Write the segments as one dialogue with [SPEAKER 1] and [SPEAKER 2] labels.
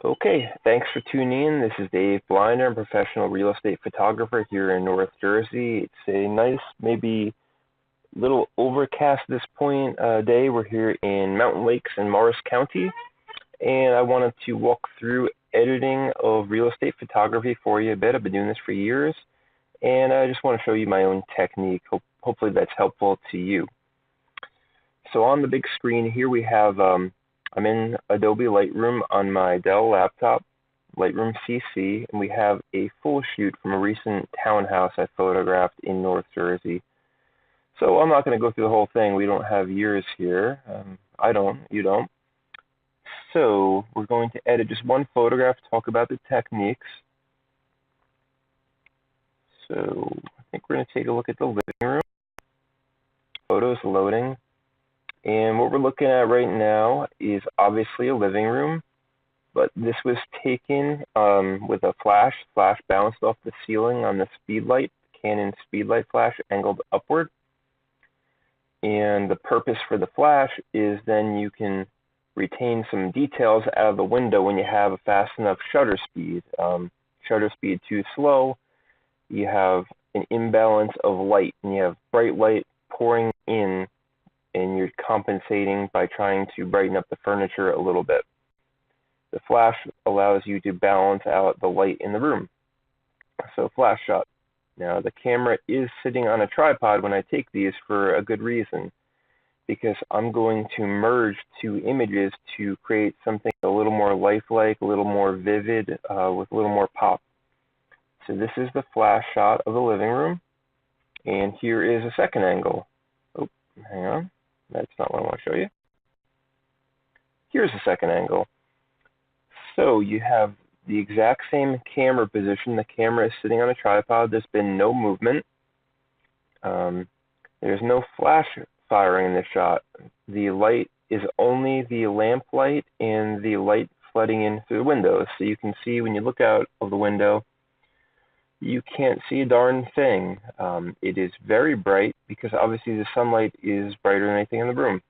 [SPEAKER 1] Okay, thanks for tuning in. This is Dave Blinder, I'm a professional real estate photographer here in North Jersey. It's a nice, maybe little overcast at this point day. We're here in Mountain Lakes in Morris County, and I wanted to walk through editing of real estate photography for you a bit. I've been doing this for years, and I just want to show you my own technique. Hopefully that's helpful to you. So on the big screen here we have I'm in Adobe Lightroom on my Dell laptop, Lightroom CC, and we have a full shoot from a recent townhouse I photographed in North Jersey. So I'm not going to go through the whole thing. We don't have years here. I don't, you don't. So we're going to edit just one photograph, talk about the techniques. So I think we're going to take a look at the living room. Photos loading. And what we're looking at right now is obviously a living room, but this was taken with a flash bounced off the ceiling on the Speedlite, Canon Speedlite flash angled upward. And the purpose for the flash is then you can retain some details out of the window when you have a fast enough shutter speed. Shutter speed too slow, you have an imbalance of light, and you have bright light pouring in, and you're compensating by trying to brighten up the furniture a little bit. The flash allows you to balance out the light in the room. So flash shot. Now the camera is sitting on a tripod when I take these for a good reason, because I'm going to merge two images to create something a little more lifelike, a little more vivid, with a little more pop. So this is the flash shot of the living room, and here is a second angle. Oh, hang on. That's not what I want to show you. Here's the second angle. So you have the exact same camera position. The camera is sitting on a tripod. There's been no movement. There's no flash firing in this shot. The light is only the lamp light and the light flooding in through the windows. So you can see when you look out of the window, you can't see a darn thing. It is very bright because obviously the sunlight is brighter than anything in the room.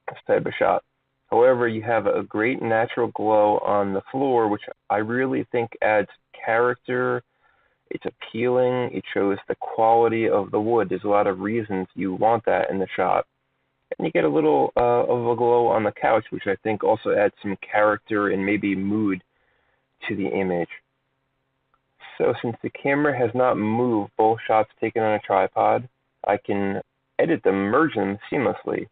[SPEAKER 1] This type of shot. However, you have a great natural glow on the floor, which I really think adds character. It's appealing. It shows the quality of the wood. There's a lot of reasons you want that in the shot. And you get a little of a glow on the couch, which I think also adds some character and maybe mood to the image. So since the camera has not moved, both shots taken on a tripod, I can edit them, merge them seamlessly.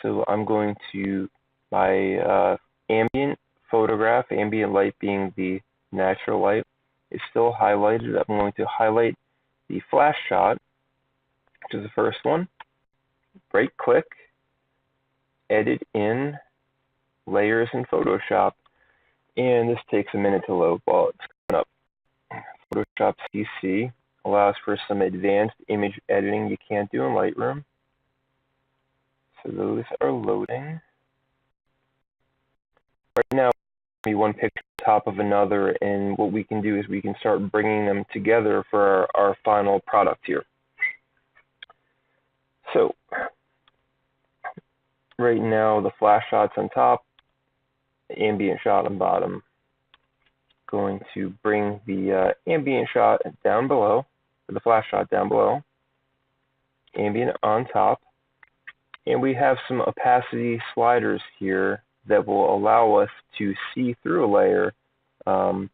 [SPEAKER 1] So I'm going to, my ambient photograph, ambient light being the natural light, is still highlighted. I'm going to highlight the flash shot, which is the first one. Right click, edit in, layers in Photoshop, and this takes a minute to load while it's coming up. Photoshop CC allows for some advanced image editing you can't do in Lightroom. So those are loading. Right now, one picture on top of another, and what we can do is we can start bringing them together for our final product here. So right now, the flash shot's on top, the ambient shot on bottom. Going to bring the ambient shot down below, or the flash shot down below, ambient on top, and we have some opacity sliders here that will allow us to see through a layer, and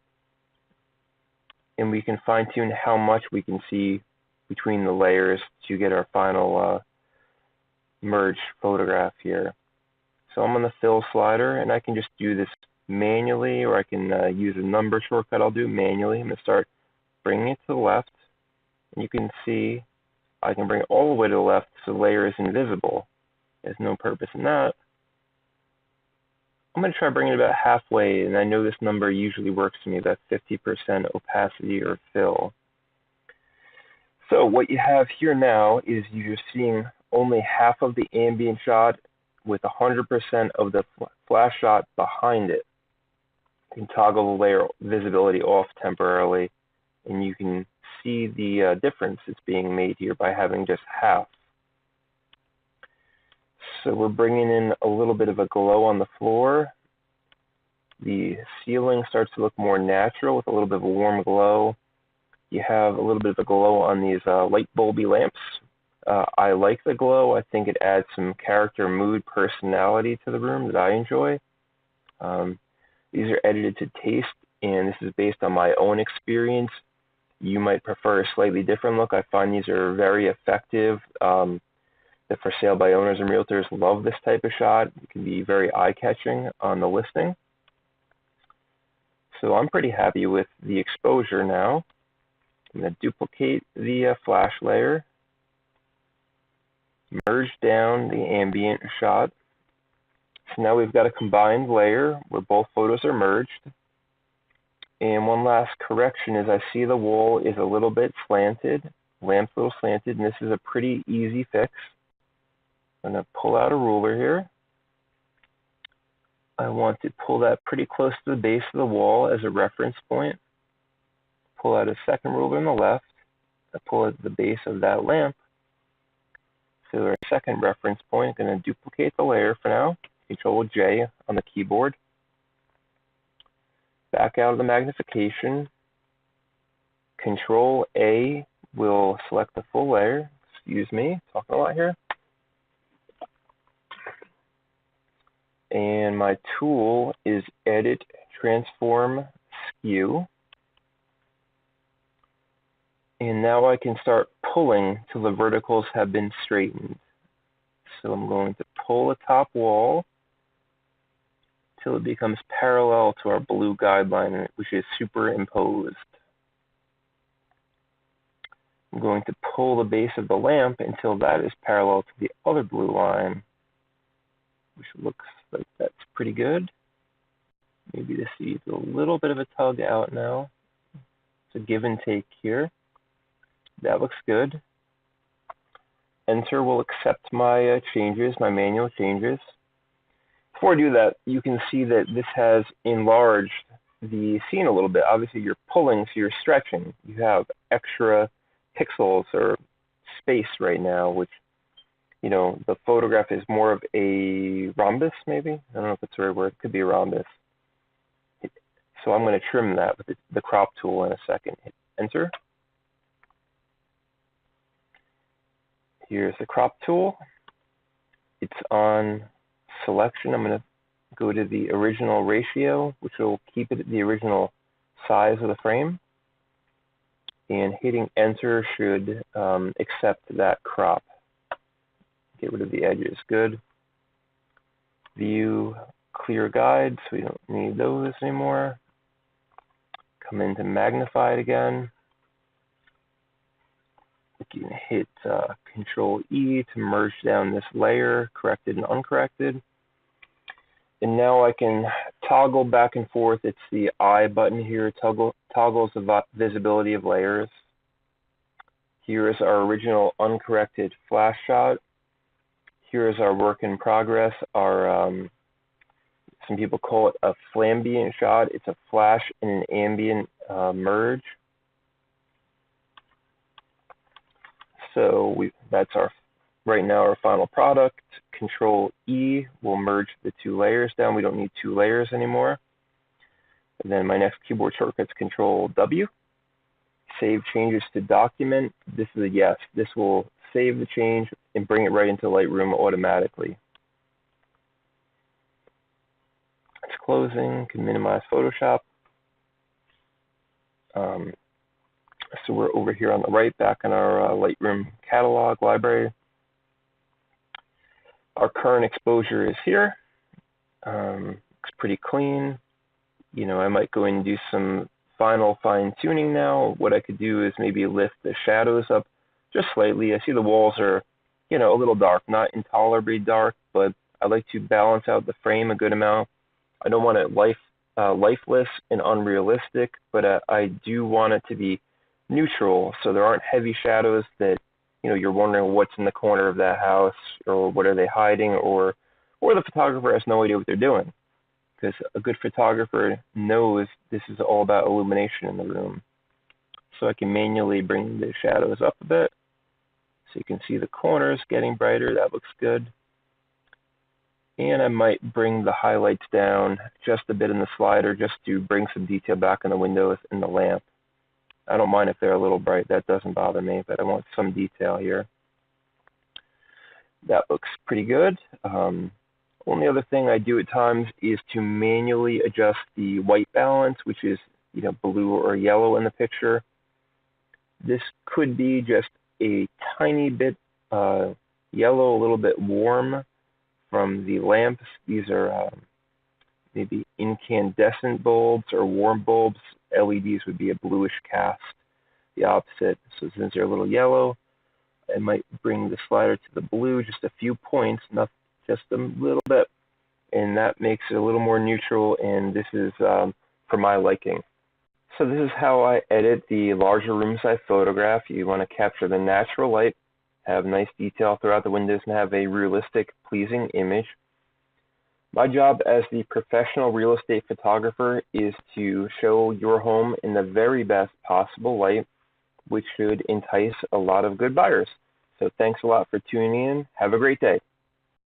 [SPEAKER 1] we can fine-tune how much we can see between the layers to get our final merged photograph here. So I'm on the fill slider, and I can just do this manually, or I can use a number shortcut. I'll do manually. I'm going to start bringing it to the left, and you can see I can bring it all the way to the left so the layer is invisible. There's no purpose in that. I'm going to try bringing it about halfway, and I know this number usually works for me, about 50% opacity or fill. So what you have here now is you're seeing only half of the ambient shot with 100% of the flash shot behind it. You can toggle the layer visibility off temporarily, and you can see the difference that's being made here by having just half. So we're bringing in a little bit of a glow on the floor, The ceiling starts to look more natural with a little bit of a warm glow. You have a little bit of a glow on these light bulby lamps. I like the glow. I think it adds some character, mood, personality to the room that I enjoy. These are edited to taste, and this is based on my own experience. You might prefer a slightly different look. I find these are very effective. The for sale by owners and realtors love this type of shot. It can be very eye-catching on the listing. So I'm pretty happy with the exposure now. I'm going to duplicate the flash layer, merge down the ambient shot. So now we've got a combined layer where both photos are merged. And one last correction is I see the wall is a little bit slanted, lamp's a little slanted, and this is a pretty easy fix. I'm going to pull out a ruler here. I want to pull that pretty close to the base of the wall as a reference point. Pull out a second ruler on the left. I pull it at the base of that lamp. So our second reference point, I'm going to duplicate the layer for now. Control-J on the keyboard. Back out of the magnification. Control-A will select the full layer. Excuse me, talking a lot here. And my tool is Edit, Transform, Skew. And now I can start pulling till the verticals have been straightened. So I'm going to pull the top wall till it becomes parallel to our blue guideline, which is superimposed. I'm going to pull the base of the lamp until that is parallel to the other blue line, which looks like that's pretty good. Maybe this needs a little bit of a tug out now. It's a give and take here. That looks good. Enter will accept my changes, my manual changes. Before I do that, you can see that this has enlarged the scene a little bit. Obviously, you're pulling, so you're stretching. You have extra pixels or space right now, which, you know, the photograph is more of a rhombus, maybe? I don't know if it's the right word. It could be a rhombus. So I'm going to trim that with the crop tool in a second. Hit Enter. Here's the crop tool. It's on selection. I'm going to go to the original ratio, which will keep it at the original size of the frame. And hitting Enter should accept that crop. Get rid of the edges. Good. View clear guides. We don't need those anymore. Come into magnify it again. You can hit Control-E to merge down this layer, corrected and uncorrected. And now I can toggle back and forth. It's the I button here, toggles the visibility of layers. Here is our original uncorrected flash shot. Here is our work in progress. Our some people call it a flambient shot. It's a flash and an ambient merge. So that's our right now our final product. Control-E will merge the two layers down. We don't need two layers anymore. And then my next keyboard shortcut is Control-W. Save changes to document. This is a yes. This will save the change and bring it right into Lightroom automatically. It's closing. Can minimize Photoshop. So we're over here on the right, back in our Lightroom catalog library. Our current exposure is here. Looks pretty clean. You know, I might go in and do some final fine tuning now. What I could do is maybe lift the shadows up just slightly. I see the walls are, you know, a little dark, not intolerably dark, but I like to balance out the frame a good amount. I don't want it lifeless and unrealistic, but I do want it to be neutral, so there aren't heavy shadows that, you know, you're wondering what's in the corner of that house or what are they hiding, or the photographer has no idea what they're doing, because a good photographer knows this is all about illumination in the room. So I can manually bring the shadows up a bit so you can see the corners getting brighter. That looks good. And I might bring the highlights down just a bit in the slider just to bring some detail back in the windows and the lamp. I don't mind if they're a little bright, that doesn't bother me, but I want some detail here. That looks pretty good. Only other thing I do at times is to manually adjust the white balance, which is blue or yellow in the picture. This could be just a tiny bit yellow, a little bit warm from the lamps. These are maybe incandescent bulbs or warm bulbs. LEDs would be a bluish cast, the opposite. So since they're a little yellow, I might bring the slider to the blue just a few points, not just a little bit, and that makes it a little more neutral, and this is for my liking. So this is how I edit the larger rooms I photograph. You want to capture the natural light, have nice detail throughout the windows, and have a realistic, pleasing image. My job as the professional real estate photographer is to show your home in the very best possible light, which should entice a lot of good buyers. So thanks a lot for tuning in. Have a great day.